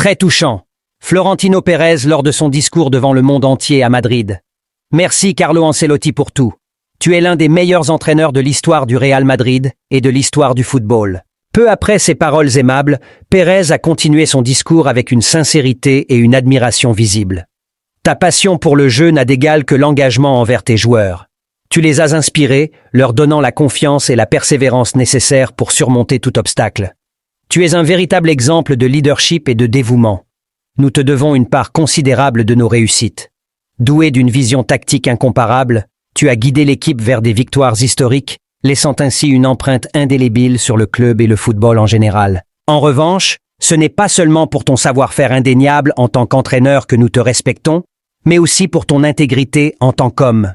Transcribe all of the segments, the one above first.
Très touchant. Florentino Pérez lors de son discours devant le monde entier à Madrid. Merci Carlo Ancelotti pour tout. Tu es l'un des meilleurs entraîneurs de l'histoire du Real Madrid et de l'histoire du football. Peu après ces paroles aimables, Pérez a continué son discours avec une sincérité et une admiration visible. Ta passion pour le jeu n'a d'égal que l'engagement envers tes joueurs. Tu les as inspirés, leur donnant la confiance et la persévérance nécessaires pour surmonter tout obstacle. Tu es un véritable exemple de leadership et de dévouement. Nous te devons une part considérable de nos réussites. Doué d'une vision tactique incomparable, tu as guidé l'équipe vers des victoires historiques, laissant ainsi une empreinte indélébile sur le club et le football en général. En revanche, ce n'est pas seulement pour ton savoir-faire indéniable en tant qu'entraîneur que nous te respectons, mais aussi pour ton intégrité en tant qu'homme.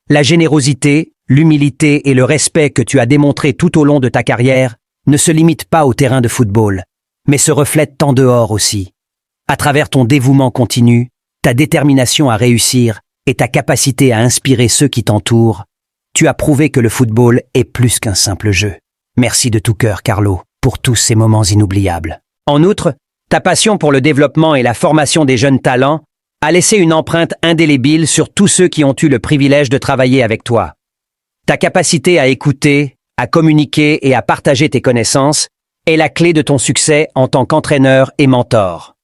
La générosité, l'humilité et le respect que tu as démontré tout au long de ta carrière ne se limitent pas au terrain de football, mais se reflètent en dehors aussi. À travers ton dévouement continu, ta détermination à réussir et ta capacité à inspirer ceux qui t'entourent, tu as prouvé que le football est plus qu'un simple jeu. Merci de tout cœur, Carlo, pour tous ces moments inoubliables. En outre, ta passion pour le développement et la formation des jeunes talents a laissé une empreinte indélébile sur tous ceux qui ont eu le privilège de travailler avec toi. Ta capacité à écouter, à communiquer et à partager tes connaissances est la clé de ton succès en tant qu'entraîneur et mentor.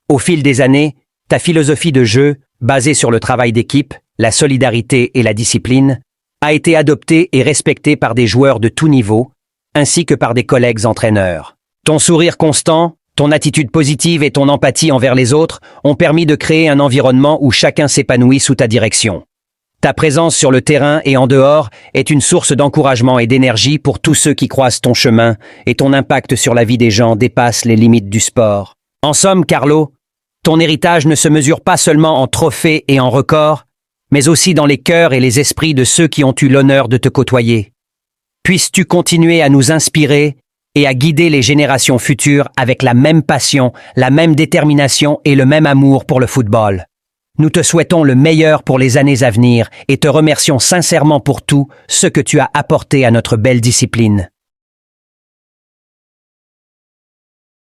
Au fil des années, ta philosophie de jeu, basée sur le travail d'équipe, la solidarité et la discipline, a été adoptée et respectée par des joueurs de tout niveau, ainsi que par des collègues entraîneurs. Ton sourire constant, ton attitude positive et ton empathie envers les autres ont permis de créer un environnement où chacun s'épanouit sous ta direction. Ta présence sur le terrain et en dehors est une source d'encouragement et d'énergie pour tous ceux qui croisent ton chemin, et ton impact sur la vie des gens dépasse les limites du sport. En somme, Carlo, ton héritage ne se mesure pas seulement en trophées et en records, mais aussi dans les cœurs et les esprits de ceux qui ont eu l'honneur de te côtoyer. Puisses-tu continuer à nous inspirer et à guider les générations futures avec la même passion, la même détermination et le même amour pour le football. Nous te souhaitons le meilleur pour les années à venir et te remercions sincèrement pour tout ce que tu as apporté à notre belle discipline.